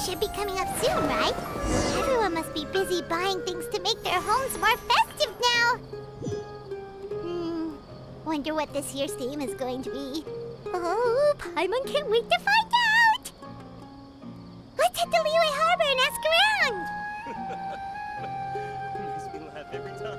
should be coming up soon, right? Everyone must be busy buying things to make their homes more festive now. Wonder what this year's theme is going to be. Oh, Paimon can't wait to find out! Let's head to Liyue Harbor and ask around! Makes me laugh every time.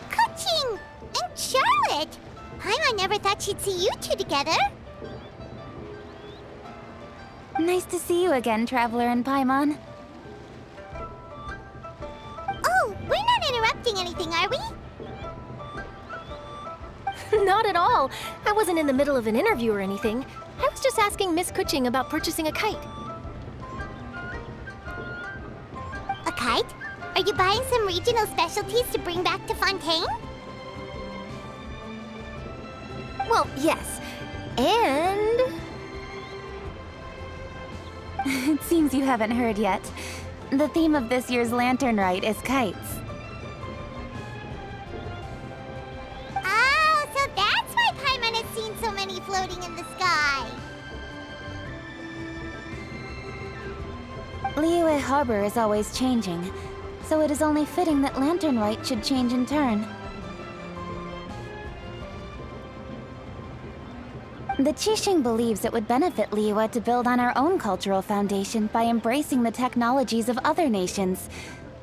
Kuching! And Charlotte! Paimon never thought she'd see you two together. Nice to see you again, Traveler and Paimon. Oh, we're not interrupting anything, are we? Not at all. I wasn't in the middle of an interview or anything. I was just asking Miss Kuching about purchasing a kite. A kite? Are you buying some regional specialties to bring back to Fontaine? Well, yes. And... It seems you haven't heard yet. The theme of this year's lantern rite is kites. Oh, so that's why Paimon has seen so many floating in the sky. Liyue Harbor is always changing, so it is only fitting that lantern rite should change in turn. The Qixing believes it would benefit Liyue to build on our own cultural foundation by embracing the technologies of other nations.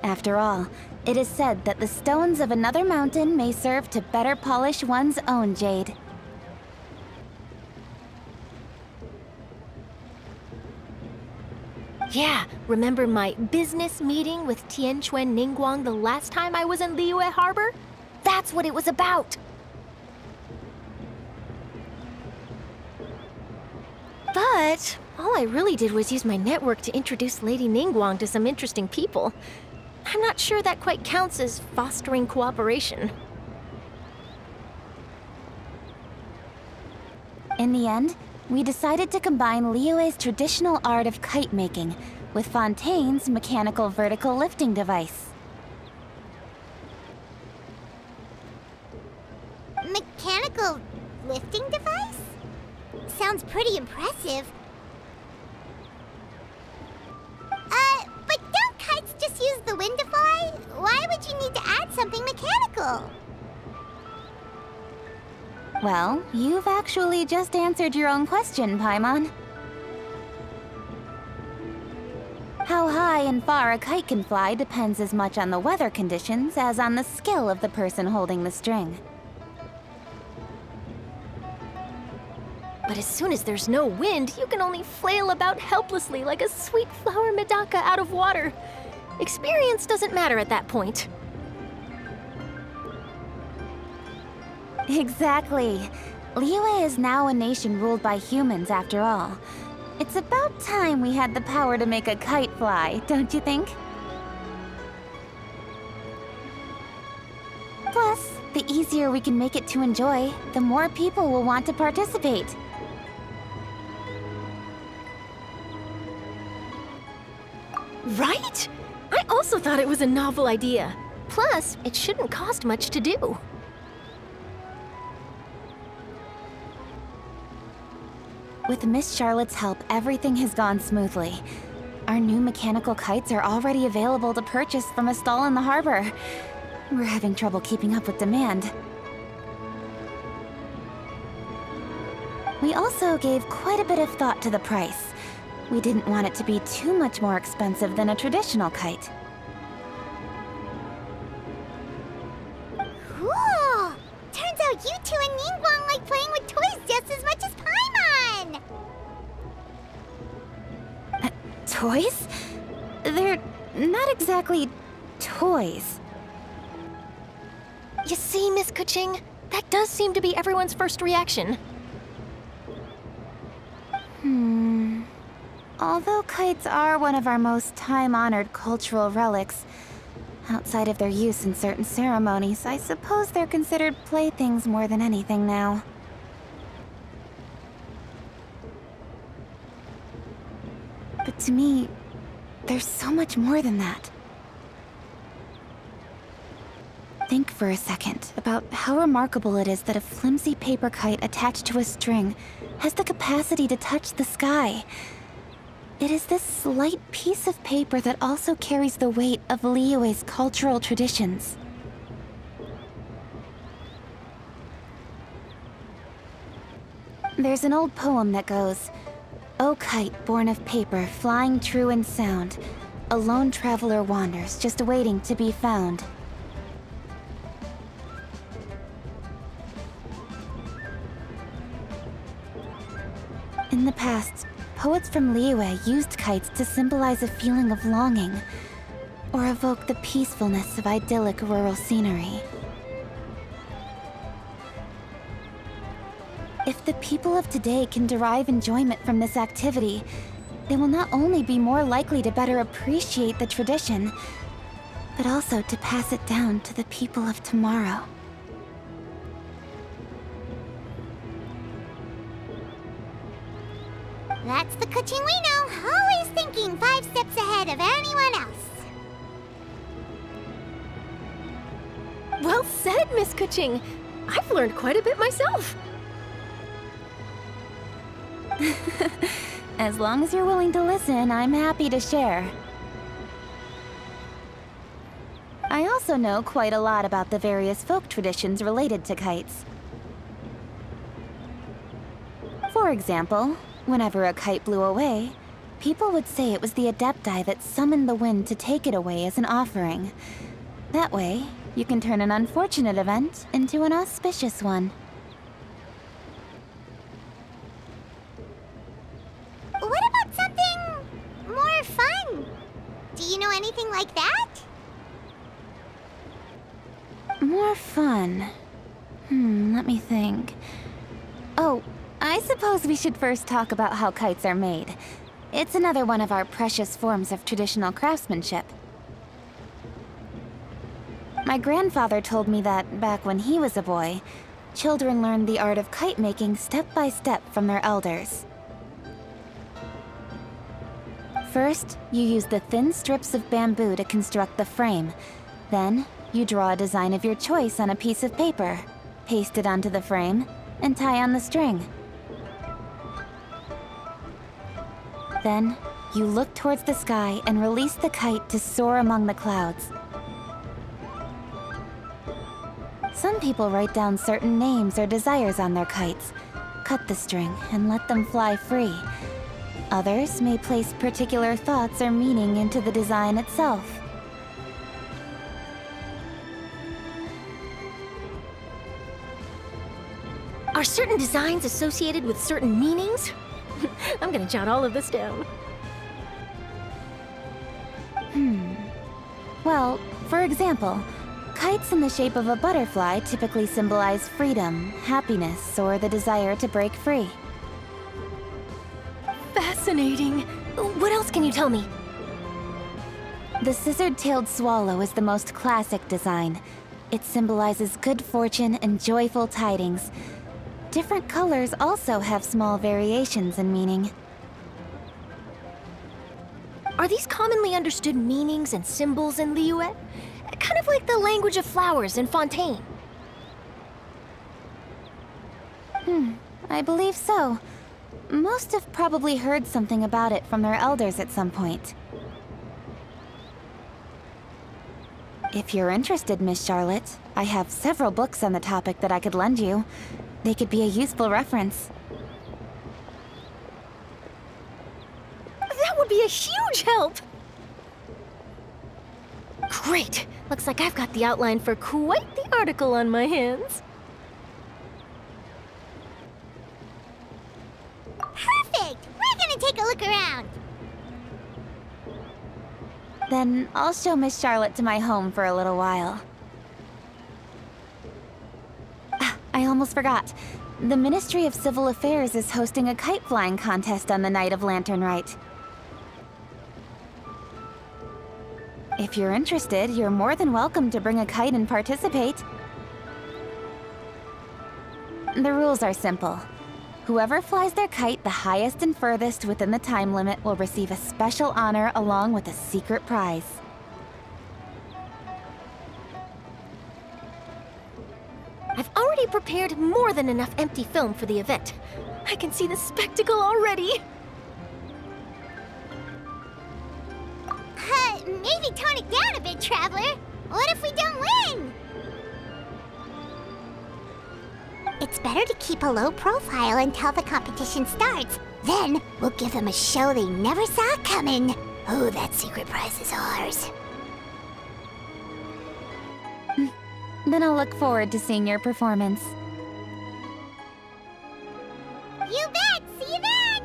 After all, it is said that the stones of another mountain may serve to better polish one's own jade. yeah, remember my business meeting with Tianquan Ningguang the last time I was in Liyue Harbor? That's what it was about! But all I really did was use my network to introduce Lady Ningguang to some interesting people. I'm not sure that quite counts as fostering cooperation. In the end, we decided to combine Liyue's traditional art of kite making with Fontaine's mechanical vertical lifting device. Mechanical lifting device? Sounds pretty impressive. But don't kites just use the wind to fly? Why would you need to add something mechanical? Well, you've actually just answered your own question, Paimon. How high and far a kite can fly depends as much on the weather conditions as on the skill of the person holding the string. But as soon as there's no wind, you can only flail about helplessly like a sweet flower medaka out of water. Experience doesn't matter at that point. Exactly. Liyue is now a nation ruled by humans, after all. It's about time we had the power to make a kite fly, don't you think? Plus, the easier we can make it to enjoy, the more people will want to participate. Right? I also also thought it was a novel idea. Plus, it shouldn't cost much to do. With Miss Charlotte's help, everything has gone smoothly. Our new mechanical kites are already available to purchase from a stall in the harbor. We're having trouble keeping up with demand. We also gave quite a bit of thought to the price. We didn't want it to be too much more expensive than a traditional kite. Cool! Turns out you two and Ningguang like playing with toys just as much as Paimon! Toys? They're not exactly toys. You see, Miss Kuching, that does seem to be everyone's first reaction. Although kites are one of our most time-honored cultural relics, outside of their use in certain ceremonies, I suppose they're considered playthings more than anything now. But to me, there's so much more than that. Think for a second about how remarkable it is that a flimsy paper kite attached to a string has the capacity to touch the sky. It is this slight piece of paper that also carries the weight of Liyue's cultural traditions. There's an old poem that goes, "O kite born of paper, flying true in sound, a lone traveler wanders, just waiting to be found." In the past, poets from Liyue used kites to symbolize a feeling of longing, or evoke the peacefulness of idyllic rural scenery. If the people of today can derive enjoyment from this activity, they will not only be more likely to better appreciate the tradition, but also to pass it down to the people of tomorrow. That's the Kuching we know, always thinking 5 steps ahead of anyone else. Well said, Miss Kuching. I've learned quite a bit myself. As long as you're willing to listen, I'm happy to share. I also know quite a lot about the various folk traditions related to kites. For example, whenever a kite blew away, people would say it was the Adepti that summoned the wind to take it away as an offering. That way, you can turn an unfortunate event into an auspicious one. What about something more fun? Do you know anything like that? More fun. Let me think. Oh, I suppose we should first talk about how kites are made. It's another one of our precious forms of traditional craftsmanship. My grandfather told me that, back when he was a boy, children learned the art of kite making step by step from their elders. First, you use the thin strips of bamboo to construct the frame. Then, you draw a design of your choice on a piece of paper, paste it onto the frame, and tie on the string. Then, you look towards the sky and release the kite to soar among the clouds. Some people write down certain names or desires on their kites, cut the string, and let them fly free. Others may place particular thoughts or meaning into the design itself. Are certain designs associated with certain meanings? I'm gonna jot all of this down. Well, for example, kites in the shape of a butterfly typically symbolize freedom, happiness, or the desire to break free. Fascinating. What else can you tell me? The scissored-tailed swallow is the most classic design. It symbolizes good fortune and joyful tidings. Different colors also have small variations in meaning. Are these commonly understood meanings and symbols in Liyue? Kind of like the language of flowers in Fontaine. I believe so. Most have probably heard something about it from their elders at some point. If you're interested, Miss Charlotte, I have several books on the topic that I could lend you. They could be a useful reference. That would be a huge help! Great! Looks like I've got the outline for quite the article on my hands. Perfect! We're gonna take a look around. Then I'll show Miss Charlotte to my home for a little while. I almost forgot. The Ministry of Civil Affairs is hosting a kite flying contest on the night of Lantern Rite. If you're interested, you're more than welcome to bring a kite and participate. The rules are simple. Whoever flies their kite the highest and furthest within the time limit will receive a special honor along with a secret prize. I've already prepared more than enough empty film for the event. I can see the spectacle already. Maybe tone it down a bit, Traveler. What if we don't win? It's better to keep a low profile until the competition starts. Then we'll give them a show they never saw coming. Oh, that secret prize is ours. Then I'll look forward to seeing your performance. You bet! See you then!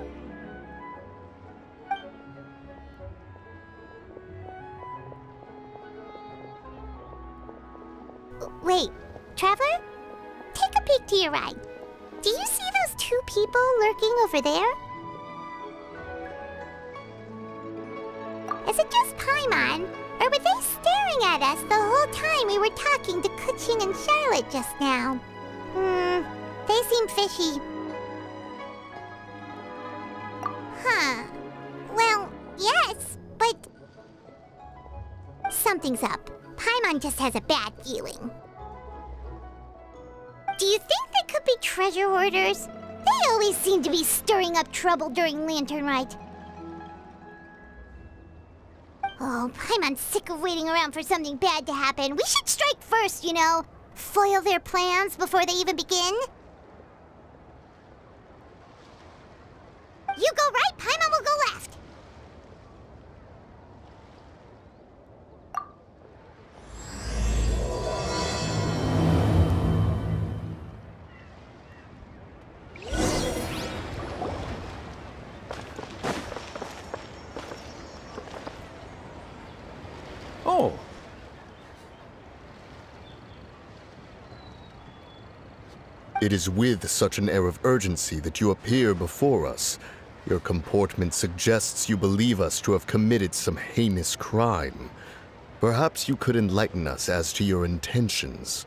Wait, Traveler? Take a peek to your right. Do you see those two people lurking over there? Is it just Paimon? Or were they staring at us the whole time we were talking to Kuching and Charlotte just now? They seem fishy. Huh. Well, yes, but... something's up. Paimon just has a bad feeling. Do you think they could be treasure hoarders? They always seem to be stirring up trouble during Lantern Rite. Oh, Paimon's sick of waiting around for something bad to happen. We should strike first, you know. Foil their plans before they even begin. You go right, Paimon will go left. Oh. It is with such an air of urgency that you appear before us. Your comportment suggests you believe us to have committed some heinous crime. Perhaps you could enlighten us as to your intentions.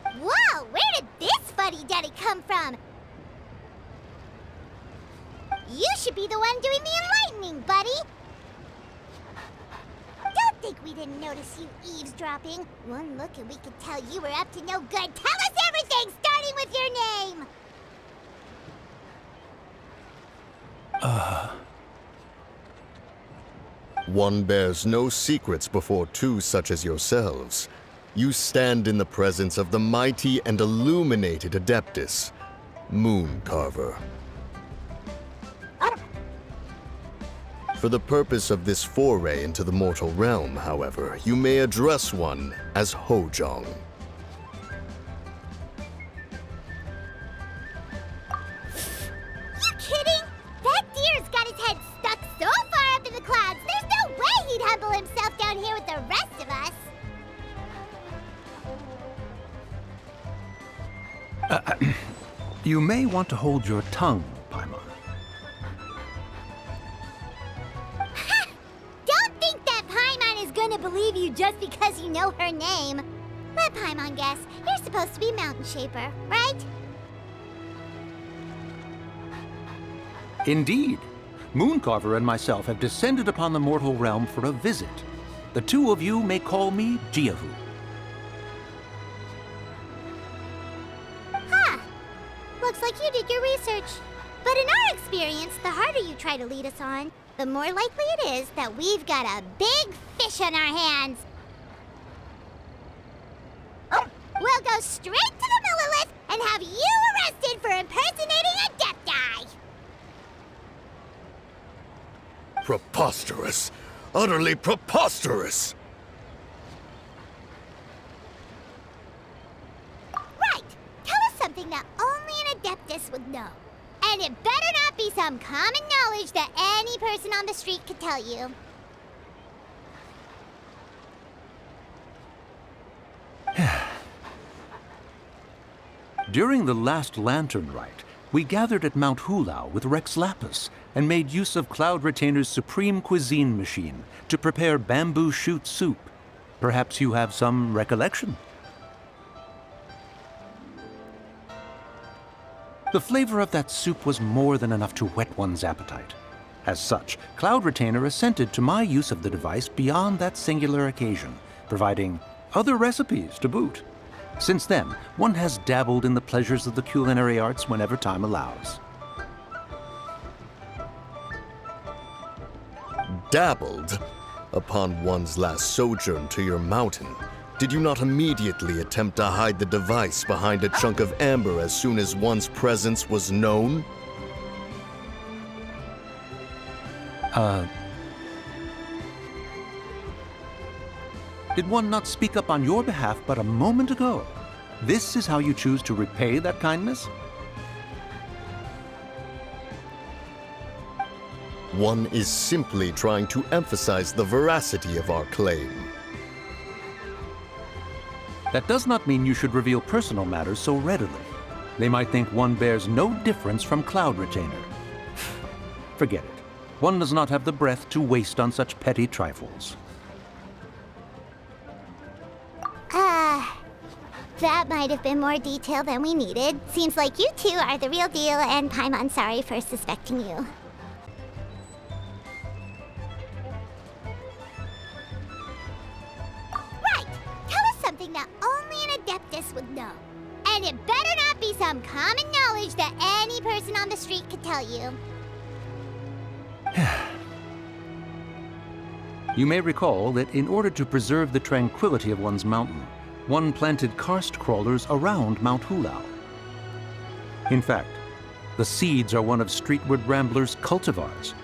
Whoa, where did this fuddy-duddy come from? You should be the one doing the enlightening, buddy. Don't think we didn't notice you eavesdropping. One look and we could tell you were up to no good. Tell us everything, starting with your name. One bears no secrets before two such as yourselves. You stand in the presence of the mighty and illuminated Adeptus, Moon Carver. For the purpose of this foray into the mortal realm, however, you may address one as Hojong. You kidding? That deer's got his head stuck so far up in the clouds, there's no way he'd humble himself down here with the rest of us. You may want to hold your tongue, Paimon. Don't think that Paimon is gonna believe you just because you know her name. Let Paimon guess. You're supposed to be Mountain Shaper, right? Indeed. Mooncarver and myself have descended upon the mortal realm for a visit. The two of you may call me Jiahu. Huh. Looks like you did your research. But in our experience, the harder you try to lead us on, the more likely it is that we've got a big fish on our hands. We'll go straight to the Millilith and have you arrested for impersonating a Adepti. Preposterous! Utterly preposterous! Right. Tell us something that only an Adeptus would know. And it better not be some common knowledge that any person on the street could tell you. During the last lantern rite, we gathered at Mount Hulau with Rex Lapis and made use of Cloud Retainer's supreme cuisine machine to prepare bamboo shoot soup. Perhaps you have some recollection? The flavor of that soup was more than enough to whet one's appetite. As such, Cloud Retainer assented to my use of the device beyond that singular occasion, providing other recipes to boot. Since then, one has dabbled in the pleasures of the culinary arts whenever time allows. Dabbled? Upon one's last sojourn to your mountain, did you not immediately attempt to hide the device behind a chunk of amber as soon as one's presence was known? Did one not speak up on your behalf but a moment ago? This is how you choose to repay that kindness? One is simply trying to emphasize the veracity of our claim. That does not mean you should reveal personal matters so readily. They might think one bears no difference from Cloud Retainer. Forget it. One does not have the breath to waste on such petty trifles. That might have been more detail than we needed. Seems like you two are the real deal, and Paimon sorry for suspecting you. Right! Tell us something that only an Adeptus would know. And it better not be some common knowledge that any person on the street could tell you. You may recall that in order to preserve the tranquility of one's mountain, one planted karst crawlers around Mount Hulau. In fact, the seeds are one of Streetwood Rambler's cultivars.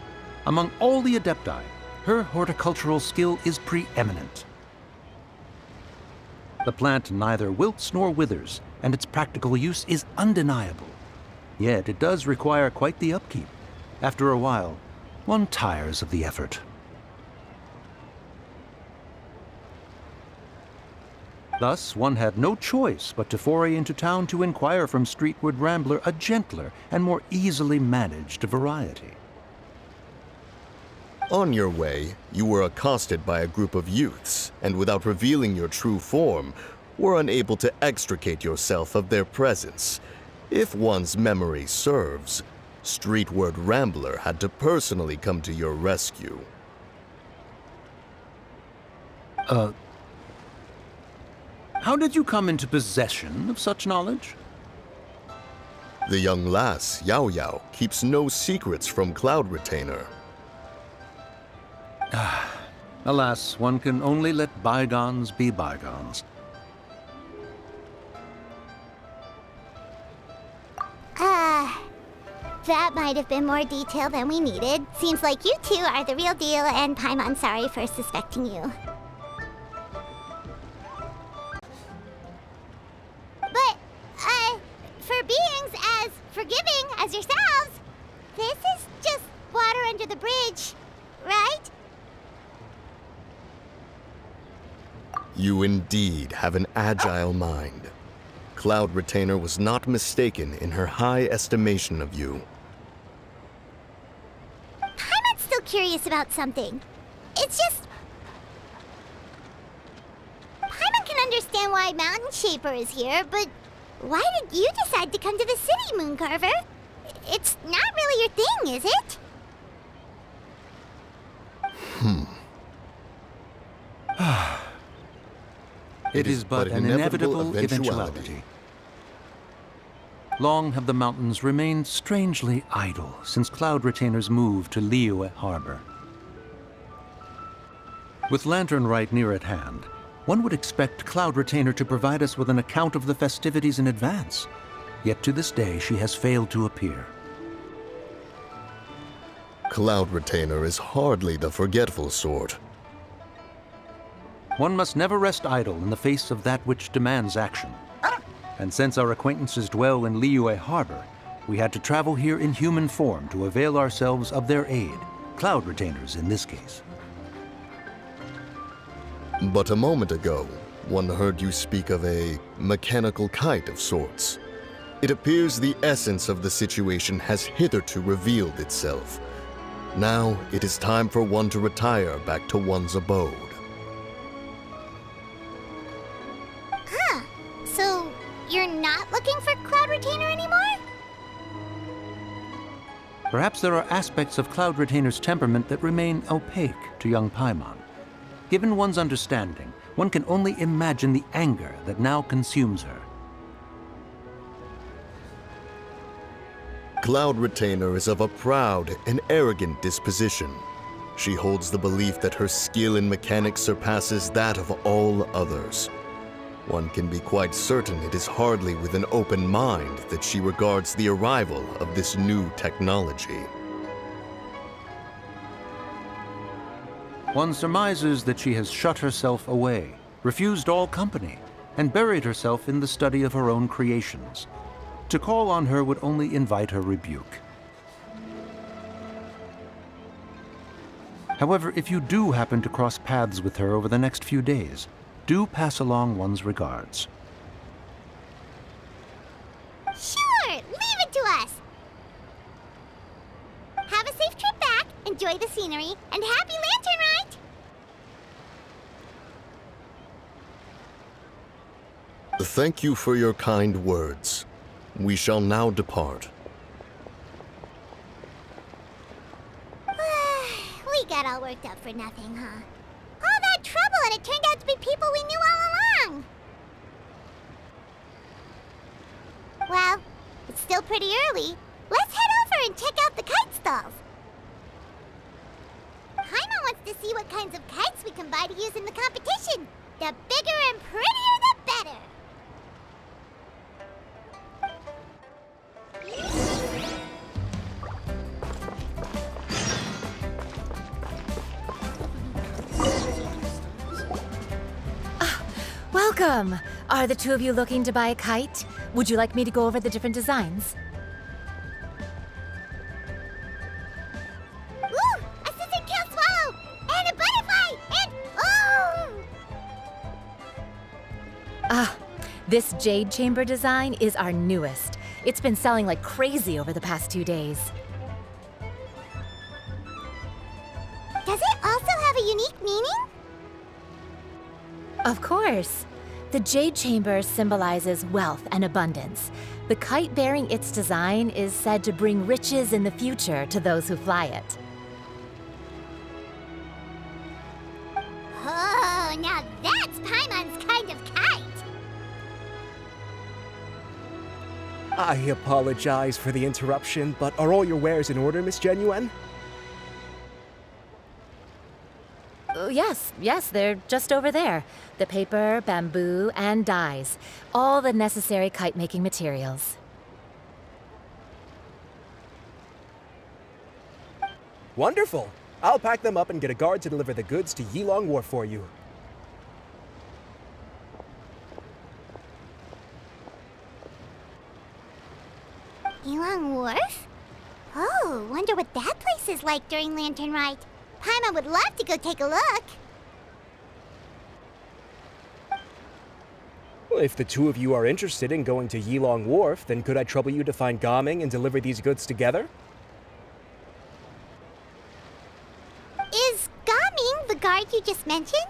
Among all the Adepti, her horticultural skill is preeminent. The plant neither wilts nor withers, and its practical use is undeniable. Yet it does require quite the upkeep. After a while, one tires of the effort. Thus, one had no choice but to foray into town to inquire from Streetwood Rambler a gentler and more easily managed variety. On your way, you were accosted by a group of youths, and without revealing your true form, were unable to extricate yourself of their presence. If one's memory serves, Streetwood Rambler had to personally come to your rescue. How did you come into possession of such knowledge? The young lass, Yao Yao, keeps no secrets from Cloud Retainer. Alas, one can only let bygones be bygones. That might have been more detail than we needed. Seems like you two are the real deal, and Paimon sorry for suspecting you. But, for beings as forgiving as yourselves, this is just water under the bridge, right? You indeed have an agile mind. Cloud Retainer was not mistaken in her high estimation of you. Paimon's still curious about something. It's just... Paimon can understand why Mountain Shaper is here, but why did you decide to come to the city, Mooncarver? it's not really your thing, is it? It is but an inevitable eventuality. Long have the mountains remained strangely idle since cloud retainers moved to Liyue Harbor. With Lantern Rite near at hand, one would expect Cloud Retainer to provide us with an account of the festivities in advance. Yet to this day, she has failed to appear. Cloud Retainer is hardly the forgetful sort. One must never rest idle in the face of that which demands action. And since our acquaintances dwell in Liyue Harbor, we had to travel here in human form to avail ourselves of their aid, Cloud Retainers in this case. But a moment ago, one heard you speak of a mechanical kite of sorts. It appears the essence of the situation has hitherto revealed itself. Now it is time for one to retire back to one's abode. Huh. So, you're not looking for Cloud Retainer anymore? Perhaps there are aspects of Cloud Retainer's temperament that remain opaque to young Paimon. Given one's understanding, one can only imagine the anger that now consumes her. Cloud Retainer is of a proud and arrogant disposition. She holds the belief that her skill in mechanics surpasses that of all others. One can be quite certain it is hardly with an open mind that she regards the arrival of this new technology. One surmises that she has shut herself away, refused all company, and buried herself in the study of her own creations. To call on her would only invite her rebuke. However, if you do happen to cross paths with her over the next few days, do pass along one's regards. Sure, leave it to us. Have a safe trip back, enjoy the scenery, and happy Lantern Rite! Thank you for your kind words. We shall now depart. We got all worked up for nothing, huh? All that trouble and it turned out to be people we knew all along! Well, it's still pretty early. Let's head over and check out the kite stalls. Paimon wants to see what kinds of kites we can buy to use in the competition. The bigger and prettier, the better. Welcome! Are the two of you looking to buy a kite? Would you like me to go over the different designs? Ooh! A scissor-kill swallow! And a butterfly! And... oh! This jade chamber design is our newest. It's been selling like crazy over the past 2 days. Does it also have a unique meaning? Of course. The jade chamber symbolizes wealth and abundance. The kite bearing its design is said to bring riches in the future to those who fly it. Oh, now that's Paimon's kind of kite! I apologize for the interruption, but are all your wares in order, Miss Genuine? Yes, they're just over there. The paper, bamboo, and dyes. All the necessary kite-making materials. Wonderful! I'll pack them up and get a guard to deliver the goods to Yilong Wharf for you. Yilong Wharf? Oh, wonder what that place is like during Lantern Rite. Paimon would love to go take a look. Well, if the two of you are interested in going to Yilong Wharf, then could I trouble you to find Gaming and deliver these goods together? Is Gaming the guard you just mentioned?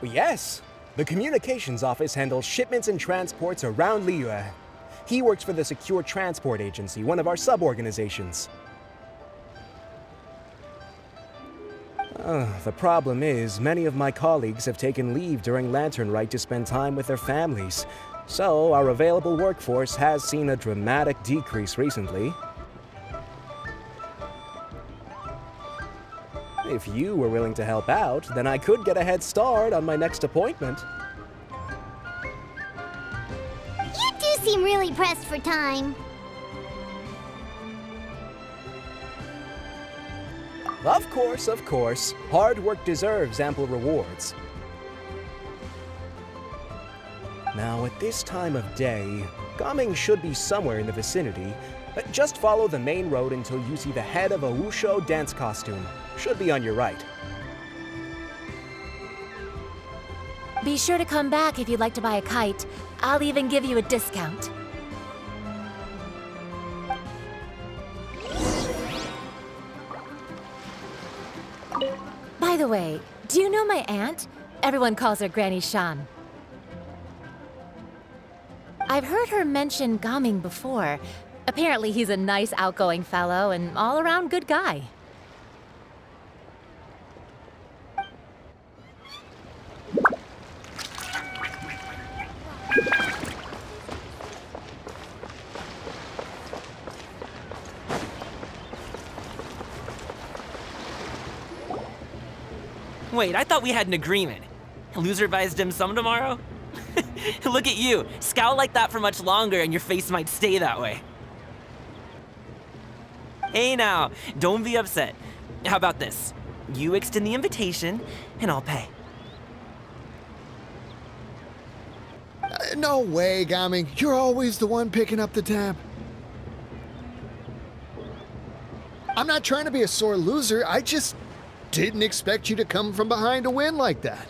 Yes. The communications office handles shipments and transports around Liyue. He works for the Secure Transport Agency, one of our sub-organizations. The problem is, many of my colleagues have taken leave during Lantern Rite to spend time with their families. So, our available workforce has seen a dramatic decrease recently. If you were willing to help out, then I could get a head start on my next appointment. You do seem really pressed for time. Of course, of course. Hard work deserves ample rewards. Now, at this time of day, Gaming should be somewhere in the vicinity. Just follow the main road until you see the head of a Wushu dance costume. Should be on your right. Be sure to come back if you'd like to buy a kite. I'll even give you a discount. By the way, do you know my aunt? Everyone calls her Granny Shan. I've heard her mention Gaming before. Apparently he's a nice, outgoing fellow and all-around good guy. Wait, I thought we had an agreement. Loser buys dim sum tomorrow? Look at you. Scowl like that for much longer and your face might stay that way. Hey now, don't be upset. How about this? You extend the invitation, and I'll pay. No way, Gaming. You're always the one picking up the tab. I'm not trying to be a sore loser. I just didn't expect you to come from behind to win like that.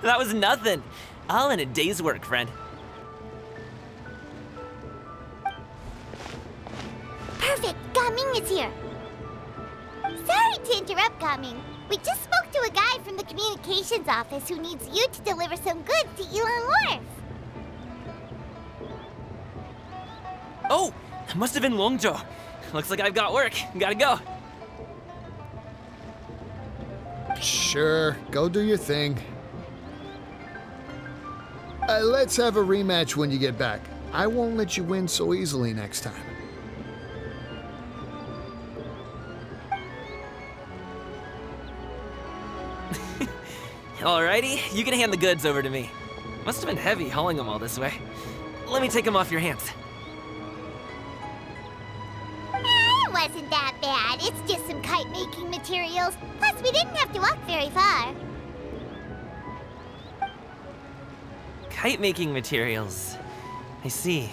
That was nothing. All in a day's work, friend. Perfect, Gaming is here. Sorry to interrupt, Gaming. We just spoke to a guy from the communications office who needs you to deliver some goods to Yilong Wharf. Oh, it must have been Longzhou. Looks like I've got work. Gotta go. Sure, go do your thing. Let's have a rematch when you get back. I won't let you win so easily next time. Alrighty, you can hand the goods over to me. Must have been heavy hauling them all this way. Let me take them off your hands. It wasn't that bad. It's just some kite-making materials. Plus, we didn't have to walk very far. Kite-making materials. I see.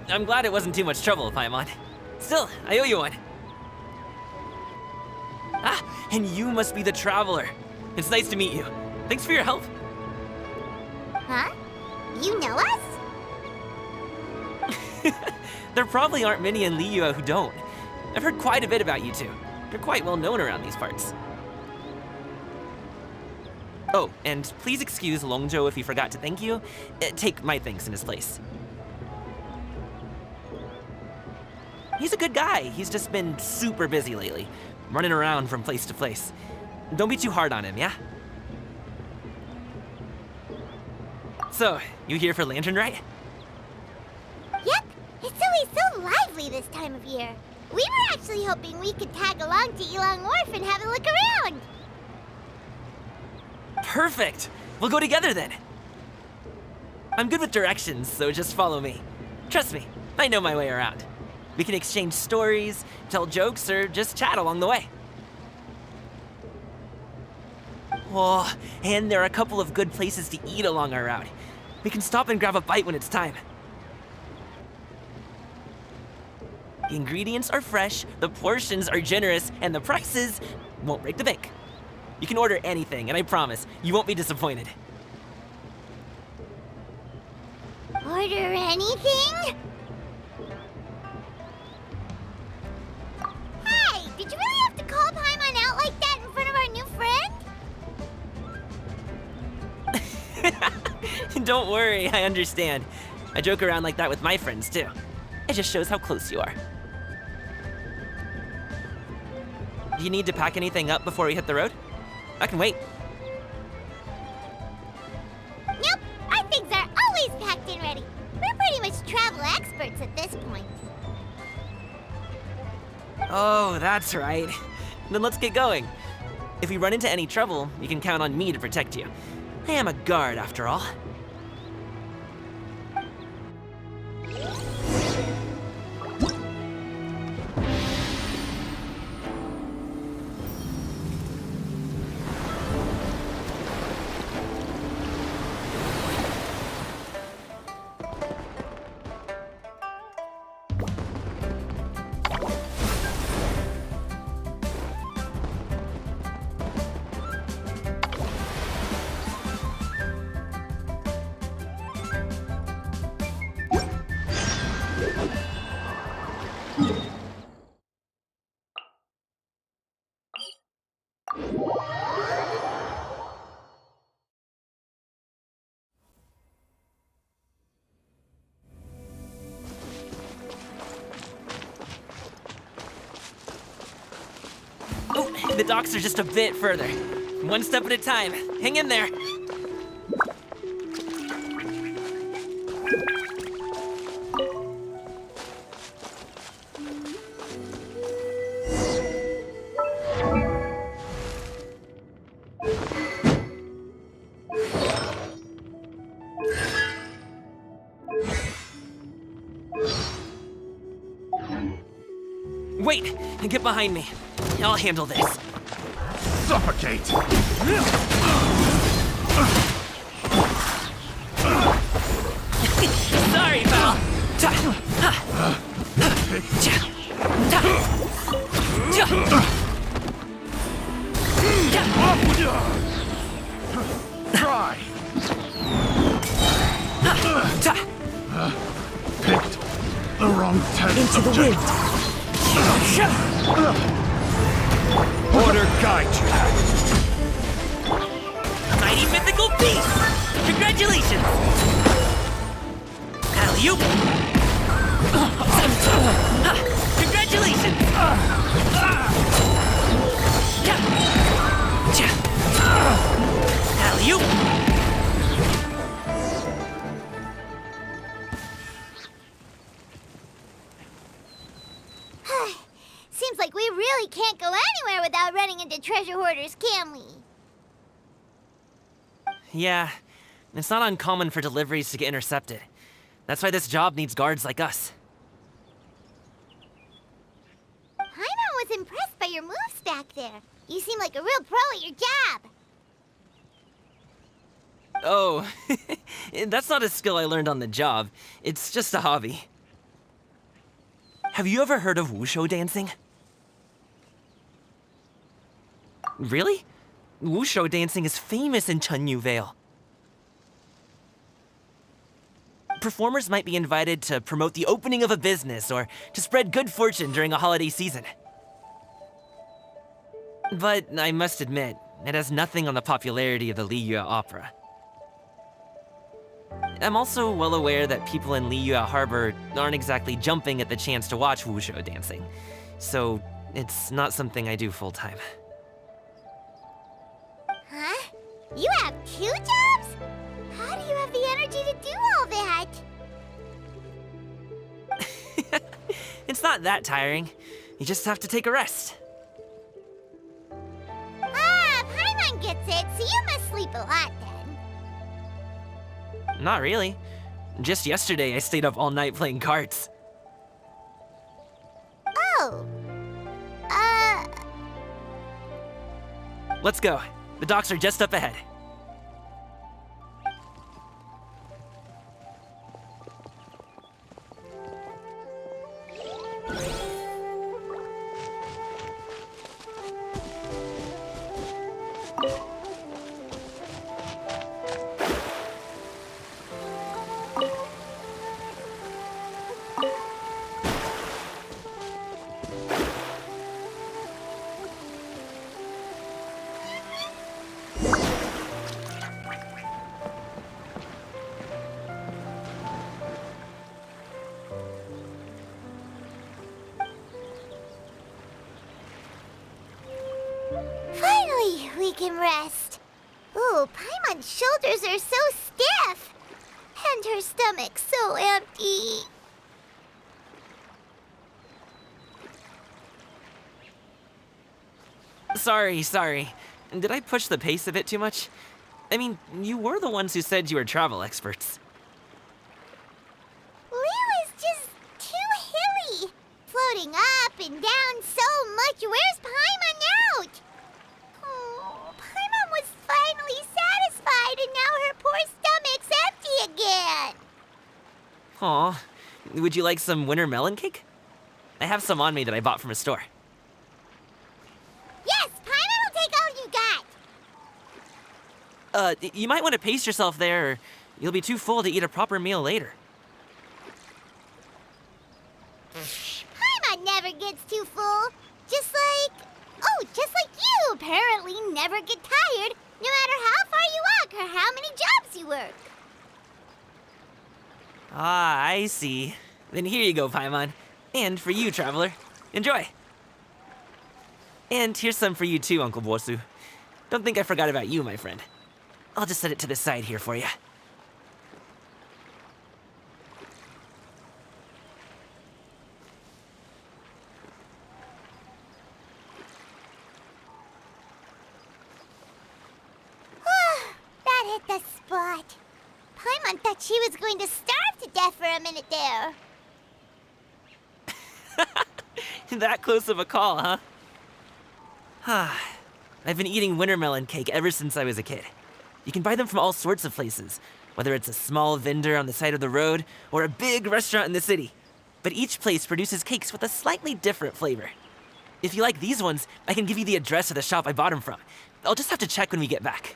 I'm glad it wasn't too much trouble, Paimon. Still, I owe you one. Ah, and you must be the traveler. It's nice to meet you. Thanks for your help. Huh? You know us? There probably aren't many in Liyue who don't. I've heard quite a bit about you two. You're quite well known around these parts. Oh, and please excuse Longzhou if he forgot to thank you. Take my thanks in his place. He's a good guy. He's just been super busy lately, running around from place to place. Don't be too hard on him, yeah? So, you here for Lantern Rite? Yep. It's always so lively this time of year. We were actually hoping we could tag along to Yilong Wharf and have a look around. Perfect! We'll go together then. I'm good with directions, so just follow me. Trust me, I know my way around. We can exchange stories, tell jokes, or just chat along the way. Oh, and there are a couple of good places to eat along our route. We can stop and grab a bite when it's time. The ingredients are fresh, the portions are generous, and the prices won't break the bank. You can order anything, and I promise, you won't be disappointed. Order anything? Hey, did you really have to call Paimon out like that in front of our new friend? Don't worry, I understand. I joke around like that with my friends, too. It just shows how close you are. Do you need to pack anything up before we hit the road? I can wait. Nope, our things are always packed and ready. We're pretty much travel experts at this point. Oh, that's right. Then let's get going. If we run into any trouble, you can count on me to protect you. I am a guard, after all. Oh, the docks are just a bit further. One step at a time. Hang in there. Wait, get behind me. I'll handle this. Suffocate! Sorry, pal. Try! Picked the wrong test Into the subject. Order guide you. Mighty mythical beast! Congratulations! Alley-oop! Congratulations! Alley-oop! Seems like we really can't go anywhere without running into treasure hoarders, can we? Yeah, it's not uncommon for deliveries to get intercepted. That's why this job needs guards like us. Paimon was impressed by your moves back there. You seem like a real pro at your job. Oh, that's not a skill I learned on the job. It's just a hobby. Have you ever heard of wushu dancing? Really? Wushu dancing is famous in Chunyu Vale. Performers might be invited to promote the opening of a business or to spread good fortune during a holiday season. But I must admit, it has nothing on the popularity of the Liyue opera. I'm also well aware that people in Liyue Harbor aren't exactly jumping at the chance to watch wushu dancing, so it's not something I do full-time. Huh? You have 2 jobs? How do you have the energy to do all that? It's not that tiring. You just have to take a rest. Ah, Paimon gets it, so you must sleep a lot then. Not really. Just yesterday, I stayed up all night playing cards. Oh. Let's go. The docks are just up ahead. we can rest. Ooh, Paimon's shoulders are so stiff. And her stomach's so empty. Sorry. Did I push the pace a bit too much? I mean, you were the ones who said you were travel experts. Liyue's just too hilly. Floating up and down so much. Where's Paimon out? Oh, Paimon was finally satisfied and now her poor stomach's empty again. Aw, would you like some winter melon cake? I have some on me that I bought from a store. Yes, Paimon will take all you got. You might want to pace yourself there, or you'll be too full to eat a proper meal later. Paimon never gets too full. Just like you apparently never get tired, no matter how far you walk or how many jobs you work. Ah, I see. Then here you go, Paimon. And for you, traveler. Enjoy. And here's some for you too, Uncle Bosu. Don't think I forgot about you, my friend. I'll just set it to the side here for you. That hit the spot. Paimon thought she was going to starve to death for a minute there. That close of a call, huh? I've been eating winter melon cake ever since I was a kid. You can buy them from all sorts of places, whether it's a small vendor on the side of the road or a big restaurant in the city. But each place produces cakes with a slightly different flavor. If you like these ones, I can give you the address of the shop I bought them from. I'll just have to check when we get back.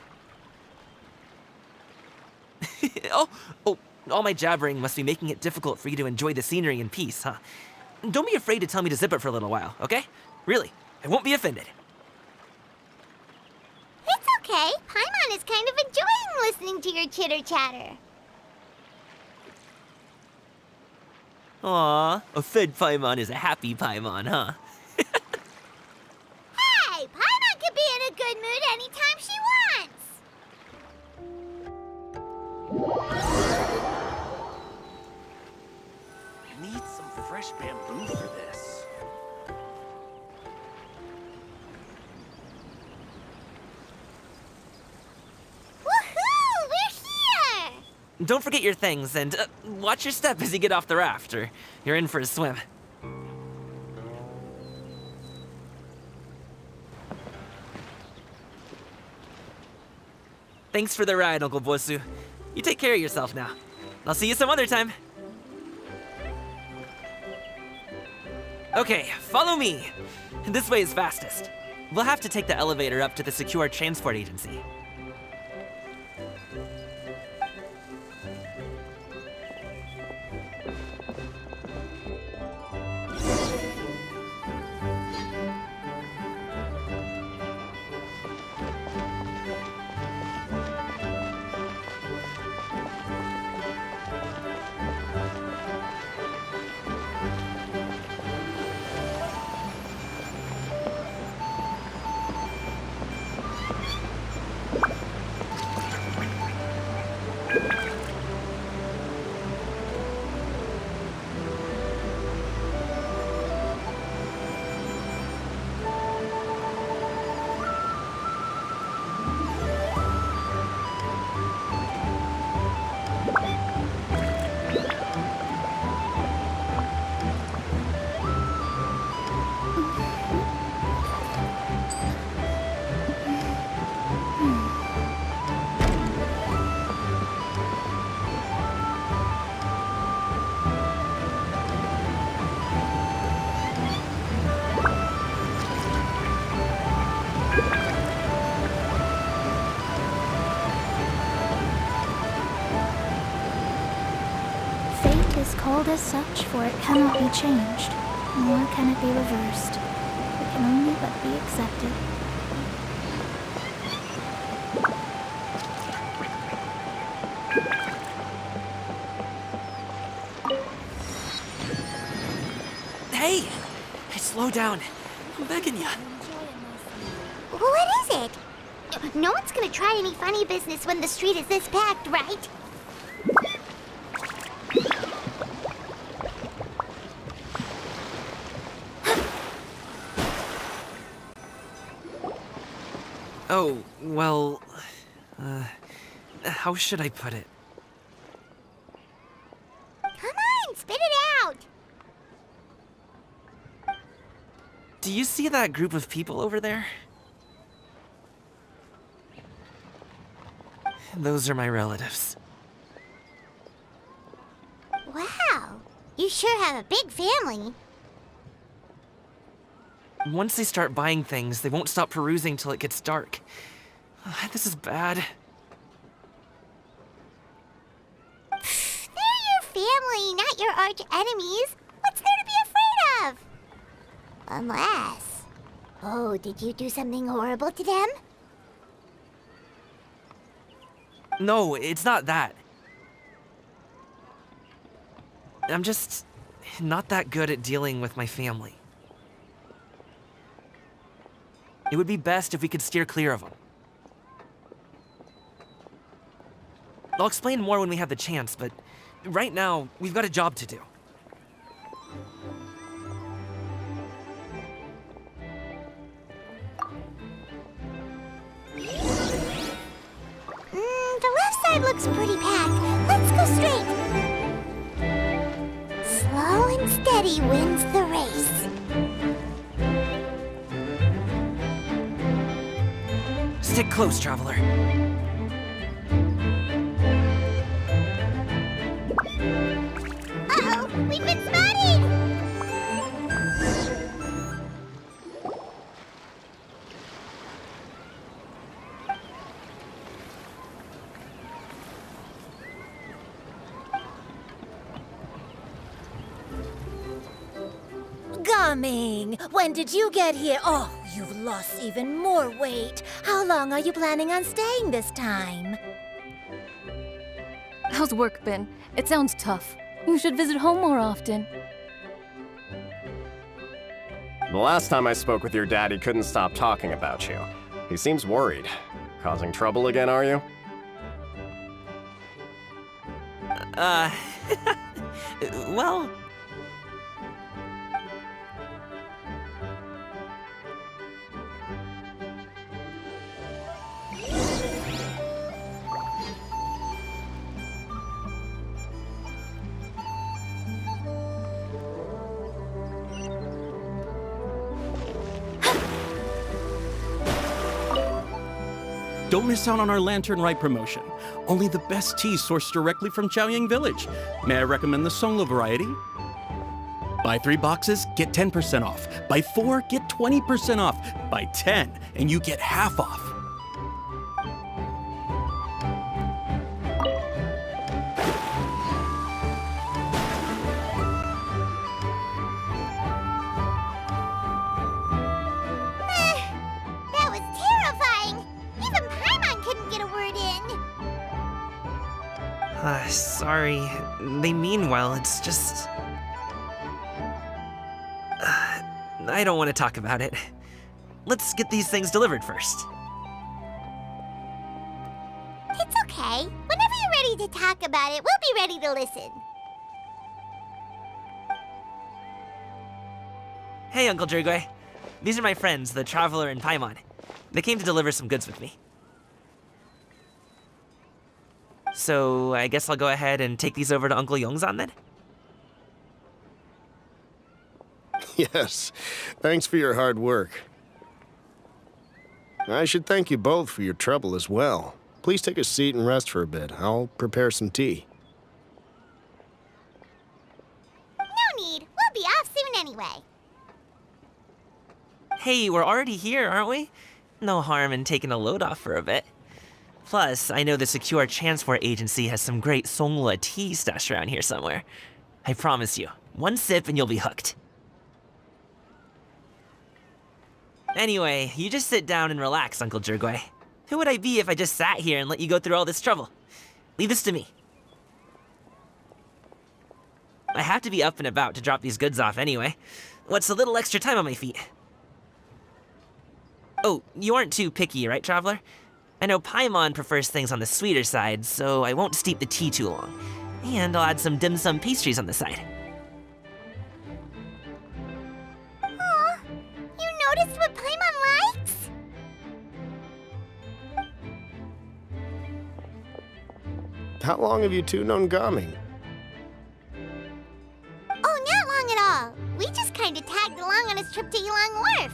Oh, all my jabbering must be making it difficult for you to enjoy the scenery in peace, huh? Don't be afraid to tell me to zip it for a little while, okay? Really, I won't be offended. It's okay. Paimon is kind of enjoying listening to your chitter-chatter. Aw, a fed Paimon is a happy Paimon, huh? Hey, Paimon can be in a good mood anytime she wants. Need some fresh bamboo for this. Woohoo! We're here! Don't forget your things, and watch your step as you get off the raft, or you're in for a swim. Thanks for the ride, Uncle Bosu. You take care of yourself now. I'll see you some other time. Okay, follow me. This way is fastest. We'll have to take the elevator up to the secure transport agency. called as such, for it cannot be changed, nor can it be reversed. It can only but be accepted. Hey! Slow down. I'm begging ya. What is it? No one's gonna try any funny business when the street is this packed, right? Oh, well... how should I put it? Come on, spit it out! Do you see that group of people over there? Those are my relatives. Wow, you sure have a big family. Once they start buying things, they won't stop perusing till it gets dark. This is bad. They're your family, not your arch enemies. What's there to be afraid of? Unless... Oh, did you do something horrible to them? No, it's not that. I'm just not that good at dealing with my family. It would be best if we could steer clear of them. I'll explain more when we have the chance, but right now, we've got a job to do. The left side looks pretty packed. Let's go straight. Slow and steady wins the race. Stick close, traveler. Uh-oh, we've been spotted! Coming! When did you get here? Oh, you've lost even more weight. How long are you planning on staying this time? How's work been? It sounds tough. You should visit home more often. The last time I spoke with your dad, he couldn't stop talking about you. He seems worried. Causing trouble again, are you? Well... Don't miss out on our Lantern Rite promotion. Only the best tea sourced directly from Chaoyang Village. May I recommend the Songlo variety? Buy 3 boxes, get 10% off. Buy 4, get 20% off. Buy 10, and you get half off. That was terrifying! Even Paimon couldn't get a word in! Sorry. They mean well, it's just... I don't want to talk about it. Let's get these things delivered first. It's okay. Whenever you're ready to talk about it, we'll be ready to listen. Hey, Uncle Jirgwe. These are my friends, the Traveler and Paimon. They came to deliver some goods with me. So, I guess I'll go ahead and take these over to Uncle Yongzan then? Yes, thanks for your hard work. I should thank you both for your trouble as well. Please take a seat and rest for a bit. I'll prepare some tea. No need. We'll be off soon anyway. Hey, we're already here, aren't we? No harm in taking a load off for a bit. Plus, I know the Secure Transport Agency has some great Songla tea stashed around here somewhere. I promise you, one sip and you'll be hooked. Anyway, you just sit down and relax, Uncle Jirgwe. Who would I be if I just sat here and let you go through all this trouble? Leave this to me. I have to be up and about to drop these goods off anyway. What's a little extra time on my feet? Oh, you aren't too picky, right, Traveler? I know Paimon prefers things on the sweeter side, so I won't steep the tea too long. And I'll add some dim sum pastries on the side. Aw, you noticed what Paimon likes? How long have you two known Gaming? Oh, not long at all. We just kinda tagged along on his trip to Yulong Wharf.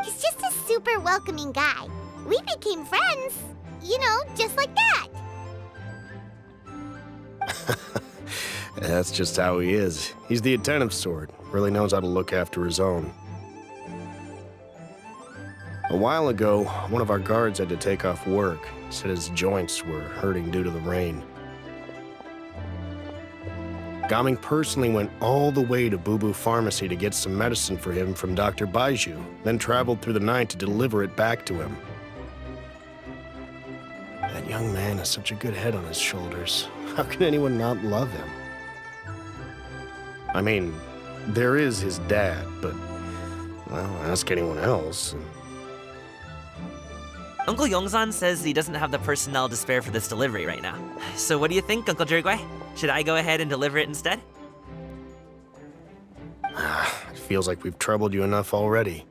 He's just a super welcoming guy. We became friends, you know, just like that. That's just how he is. He's the attentive sort. Really knows how to look after his own. A while ago, one of our guards had to take off work. Said his joints were hurting due to the rain. Gaming personally went all the way to Boo Boo Pharmacy to get some medicine for him from Dr. Baiju, then traveled through the night to deliver it back to him. That young man has such a good head on his shoulders. How can anyone not love him? I mean, there is his dad, but, well, ask anyone else. Uncle Yongzan says he doesn't have the personnel to spare for this delivery right now. So what do you think, Uncle Jirgui? Should I go ahead and deliver it instead? It feels like we've troubled you enough already.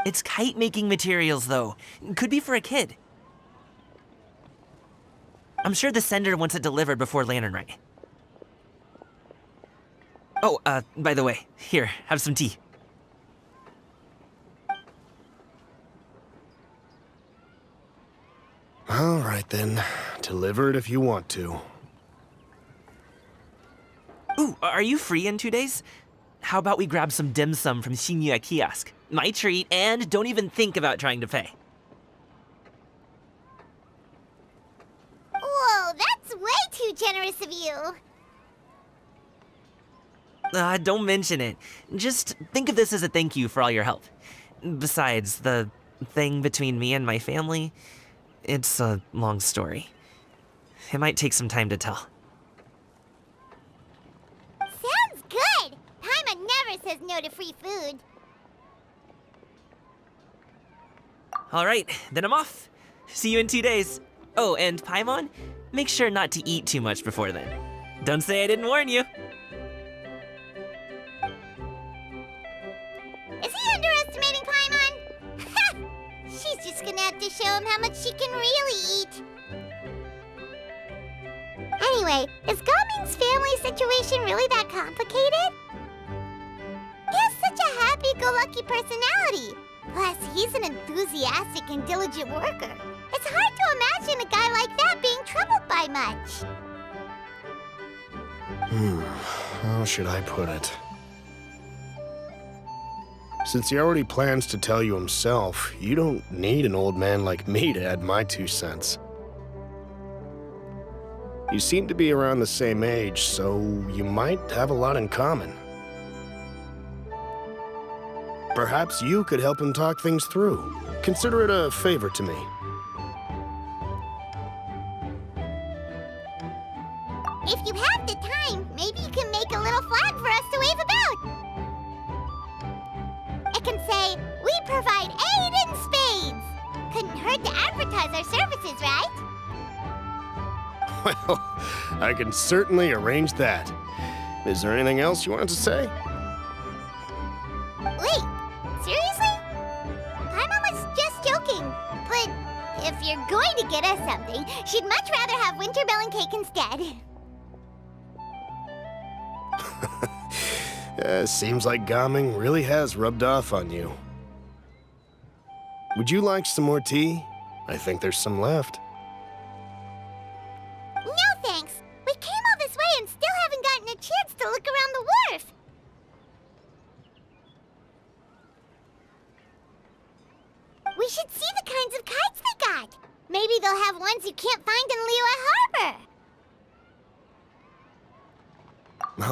It's kite-making materials, though. Could be for a kid. I'm sure the sender wants it delivered before Lantern Rite. Oh, by the way, here, have some tea. All right, then. Deliver it if you want to. Ooh, are you free in 2 days? How about we grab some dim sum from Shinya Kiosk? My treat, and don't even think about trying to pay. Whoa, that's way too generous of you. Don't mention it. Just think of this as a thank you for all your help. Besides, the thing between me and my family, it's a long story. It might take some time to tell. Sounds good. Paimon never says no to free food. All right, then I'm off. See you in 2 days. Oh, and Paimon, make sure not to eat too much before then. Don't say I didn't warn you. Is he underestimating Paimon? Ha! She's just gonna have to show him how much she can really eat. Anyway, is Gaming's family situation really that complicated? He has such a happy-go-lucky personality. Plus, he's an enthusiastic and diligent worker. It's hard to imagine a guy like that being troubled by much. How should I put it? Since he already plans to tell you himself, you don't need an old man like me to add my 2 cents. You seem to be around the same age, so you might have a lot in common. Perhaps you could help him talk things through. Consider it a favor to me. If you have the time, maybe you can make a little flag for us to wave about. It can say, "We provide aid in spades." Couldn't hurt to advertise our services, right? Well, I can certainly arrange that. Is there anything else you wanted to say? Wait, seriously? Paimon was just joking. But if you're going to get us something, she'd much rather have winter melon cake instead. Seems like Gaming really has rubbed off on you. Would you like some more tea? I think there's some left. No thanks. We came all this way and still haven't gotten a chance to look around the wharf. We should see the kinds of kites they got. Maybe they'll have ones you can't find in Liyue Harbor.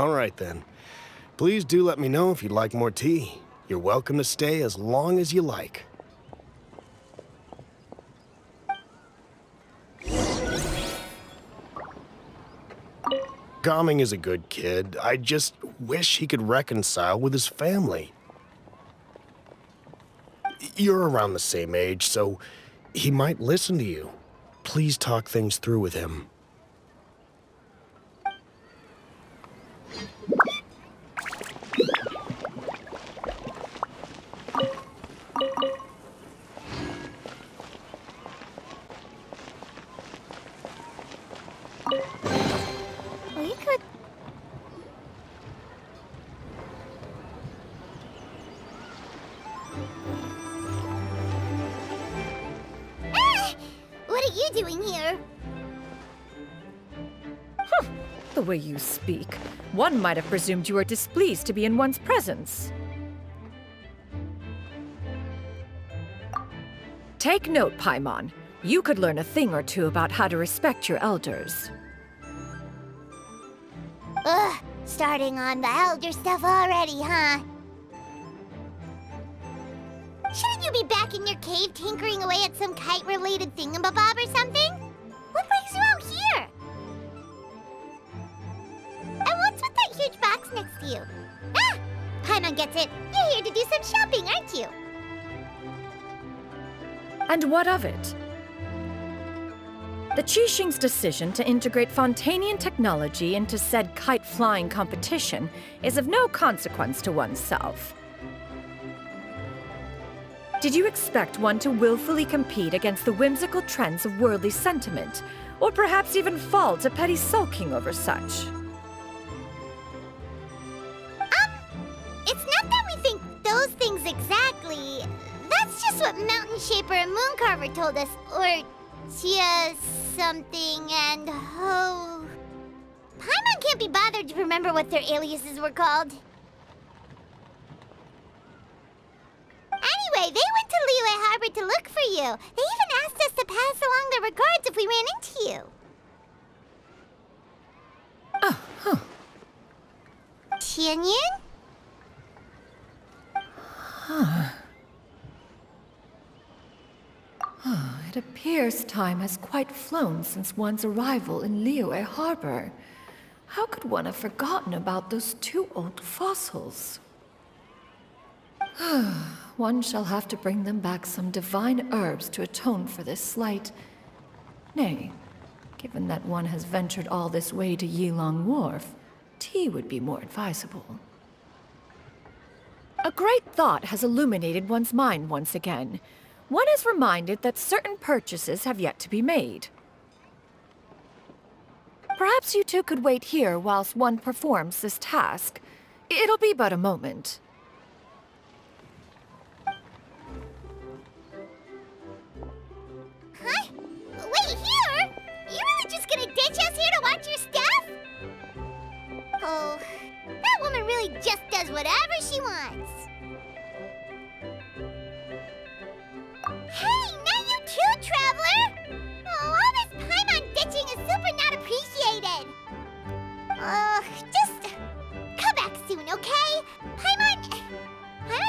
All right, then. Please do let me know if you'd like more tea. You're welcome to stay as long as you like. Gaming is a good kid. I just wish he could reconcile with his family. You're around the same age, so he might listen to you. Please talk things through with him. We could... Ah! What are you doing here? The way you speak, one might have presumed you were displeased to be in one's presence. Take note, Paimon. You could learn a thing or two about how to respect your elders. Ugh, starting on the elder stuff already, huh? Shouldn't you be back in your cave tinkering away at some kite-related thingamabob or something? What brings you out here? And what's with that huge box next to you? Ah! Paimon gets it. You're here to do some shopping, aren't you? And what of it? The Qixing's decision to integrate Fontanian technology into said kite-flying competition is of no consequence to oneself. Did you expect one to willfully compete against the whimsical trends of worldly sentiment, or perhaps even fall to petty sulking over such? It's not that we think those things exactly. That's just what Mountain Shaper and Mooncarver told us, or just something, and oh... Paimon can't be bothered to remember what their aliases were called. Anyway, they went to Liyue Harbor to look for you. They even asked us to pass along their regards if we ran into you. Tianyin? It appears time has quite flown since one's arrival in Liyue Harbor. How could one have forgotten about those two old fossils? One shall have to bring them back some divine herbs to atone for this slight. Nay, given that one has ventured all this way to Yilong Wharf, tea would be more advisable. A great thought has illuminated one's mind once again. One is reminded that certain purchases have yet to be made. Perhaps you two could wait here whilst one performs this task. It'll be but a moment. Huh? Wait, here? You really just gonna ditch us here to watch your stuff? Oh, that woman really just does whatever she wants. Hey, not you too, Traveler! Oh, all this Paimon ditching is super not appreciated. Just come back soon, okay? Paimon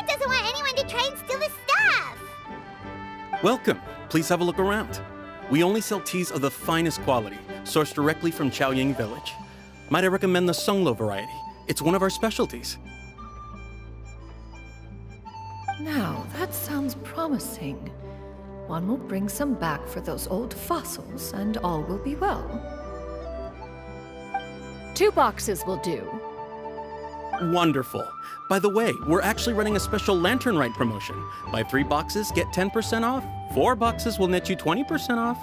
doesn't want anyone to try and steal his stuff. Welcome. Please have a look around. We only sell teas of the finest quality, sourced directly from Chaoying Village. Might I recommend the Songlo variety? It's one of our specialties. Now, that sounds promising. One will bring some back for those old fossils, and all will be well. 2 boxes will do. Wonderful. By the way, we're actually running a special lantern rite promotion. Buy 3 boxes, get 10% off. 4 boxes will net you 20% off.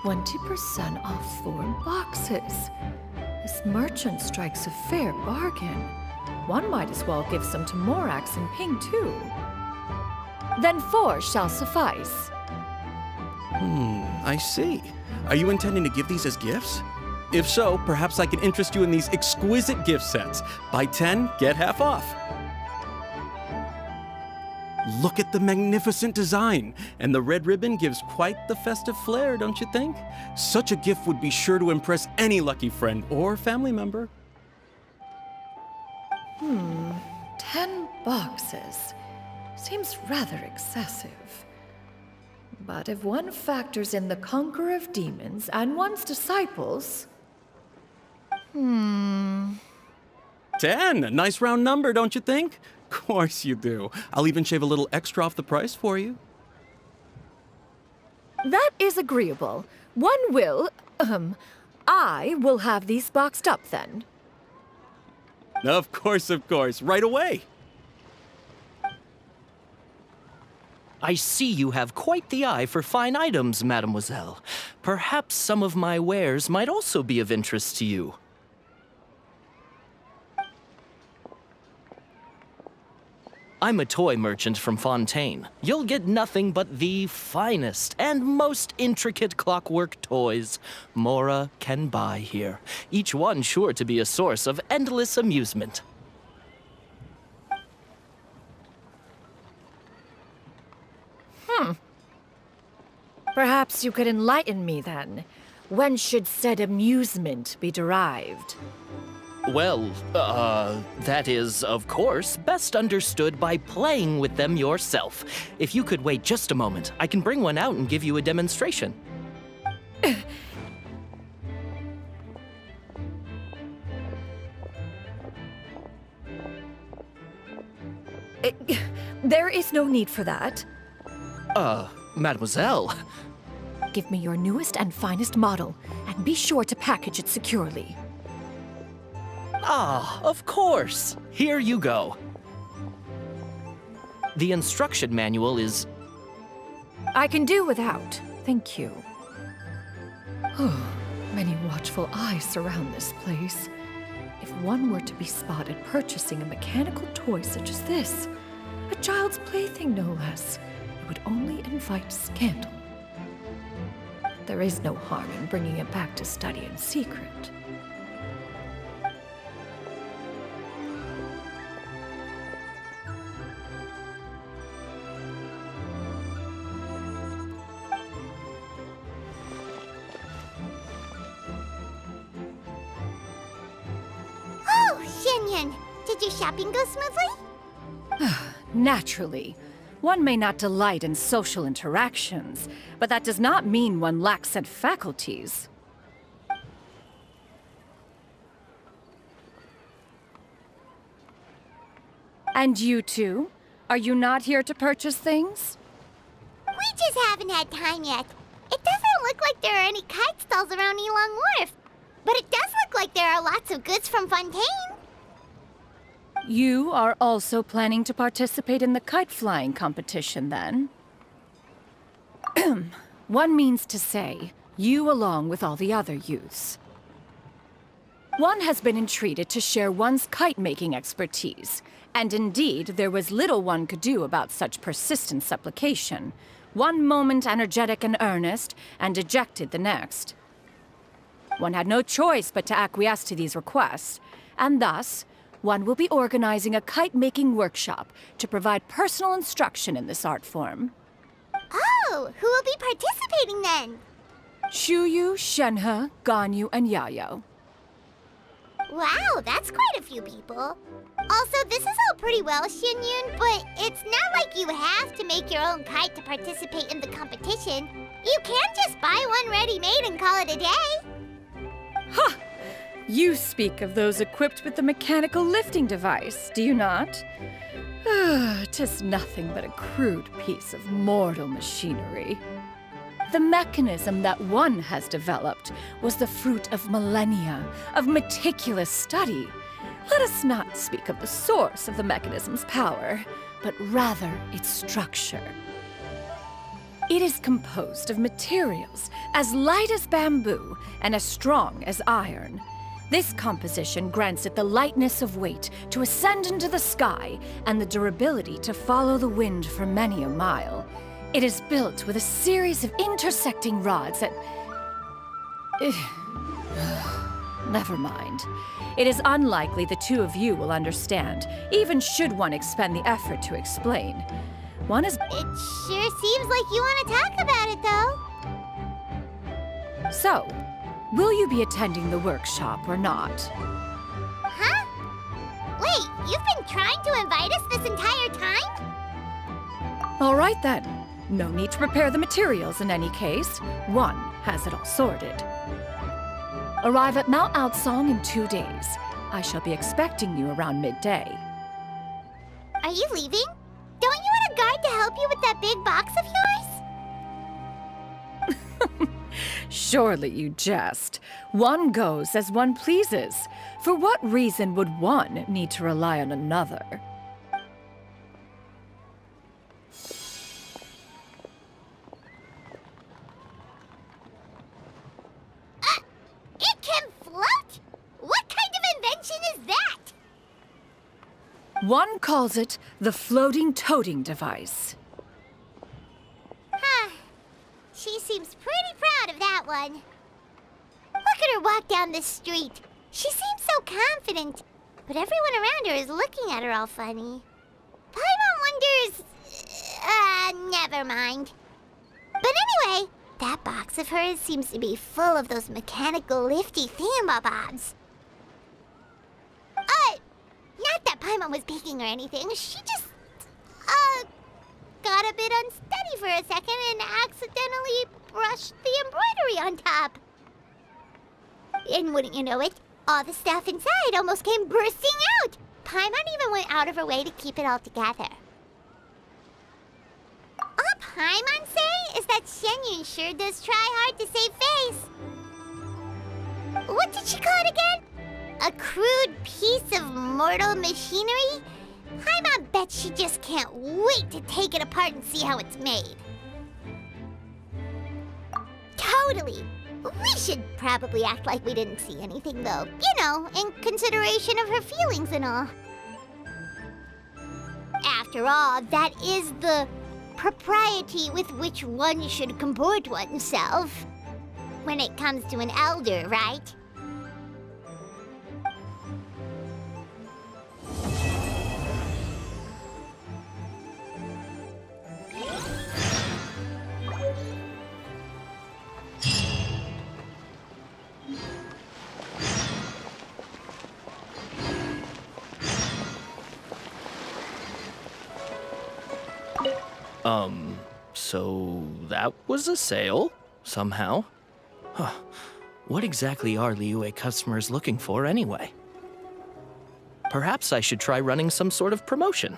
20% off 4 boxes. This merchant strikes a fair bargain. One might as well give some to Morax and Ping, too. Then 4 shall suffice. I see. Are you intending to give these as gifts? If so, perhaps I can interest you in these exquisite gift sets. Buy 10, get half off. Look at the magnificent design, and the red ribbon gives quite the festive flair, don't you think? Such a gift would be sure to impress any lucky friend or family member. 10 boxes. Seems rather excessive. But if one factors in the conqueror of demons and one's disciples... 10, a nice round number, don't you think? Course you do. I'll even shave a little extra off the price for you. That is agreeable. I will have these boxed up then. Of course, right away. I see you have quite the eye for fine items, mademoiselle. Perhaps some of my wares might also be of interest to you. I'm a toy merchant from Fontaine. You'll get nothing but the finest and most intricate clockwork toys Mora can buy here, each one sure to be a source of endless amusement. Perhaps you could enlighten me then. When should said amusement be derived? Well, that is, of course, best understood by playing with them yourself. If you could wait just a moment, I can bring one out and give you a demonstration. There is no need for that. Mademoiselle. Give me your newest and finest model, and be sure to package it securely. Ah, of course. Here you go. The instruction manual is... I can do without, thank you. Many watchful eyes surround this place. If one were to be spotted purchasing a mechanical toy such as this, a child's plaything no less, it would only invite scandal. There is no harm in bringing it back to study in secret. Did your shopping go smoothly? Naturally. One may not delight in social interactions, but that does not mean one lacks said faculties. And you two? Are you not here to purchase things? We just haven't had time yet. It doesn't look like there are any kite stalls around Elong Wharf, but it does look like there are lots of goods from Fontaine. You are also planning to participate in the kite flying competition, then? One means to say, you along with all the other youths. One has been entreated to share one's kite-making expertise, and indeed, there was little one could do about such persistent supplication. One moment energetic and earnest, and dejected the next. One had no choice but to acquiesce to these requests, and thus, one will be organizing a kite-making workshop to provide personal instruction in this art form. Oh, who will be participating then? Shuyu, Shenhe, Ganyu, and Yayo. Wow, that's quite a few people. Also, this is all pretty well, Xinyun, but it's not like you have to make your own kite to participate in the competition. You can just buy one ready-made and call it a day. Ha! You speak of those equipped with the mechanical lifting device, do you not? 'Tis nothing but a crude piece of mortal machinery. The mechanism that one has developed was the fruit of millennia of meticulous study. Let us not speak of the source of the mechanism's power, but rather its structure. It is composed of materials as light as bamboo and as strong as iron. This composition grants it the lightness of weight to ascend into the sky and the durability to follow the wind for many a mile. It is built with a series of intersecting rods that... Never mind. It is unlikely the two of you will understand, even should one expend the effort to explain. One is... It sure seems like you want to talk about it, though. So, will you be attending the workshop or not? Huh? Wait, you've been trying to invite us this entire time? All right then. No need to prepare the materials in any case. One has it all sorted. Arrive at Mount Outsong in 2 days. I shall be expecting you around midday. Are you leaving? Don't you want a guard to help you with that big box of yours? Surely you jest. One goes as one pleases. For what reason would one need to rely on another? It can float? What kind of invention is that? One calls it the floating toting device. Huh. She seems pretty proud of that one. Look at her walk down the street. She seems so confident, but everyone around her is looking at her all funny. Paimon wonders... never mind. But anyway, that box of hers seems to be full of those mechanical lifty thingamabobs. Not that Paimon was peeking or anything. She just, got a bit unsteady for a second and accidentally brushed the embroidery on top. And wouldn't you know it, all the stuff inside almost came bursting out. Paimon even went out of her way to keep it all together. All Paimon say is that Shenyun sure does try hard to save face. What did she call it again? A crude piece of mortal machinery? Paimon bet she just can't wait to take it apart and see how it's made. Totally. We should probably act like we didn't see anything, though. You know, in consideration of her feelings and all. After all, that is the propriety with which one should comport oneself. When it comes to an elder, right? So that was a sale, somehow. Huh. What exactly are Liyue customers looking for anyway? Perhaps I should try running some sort of promotion.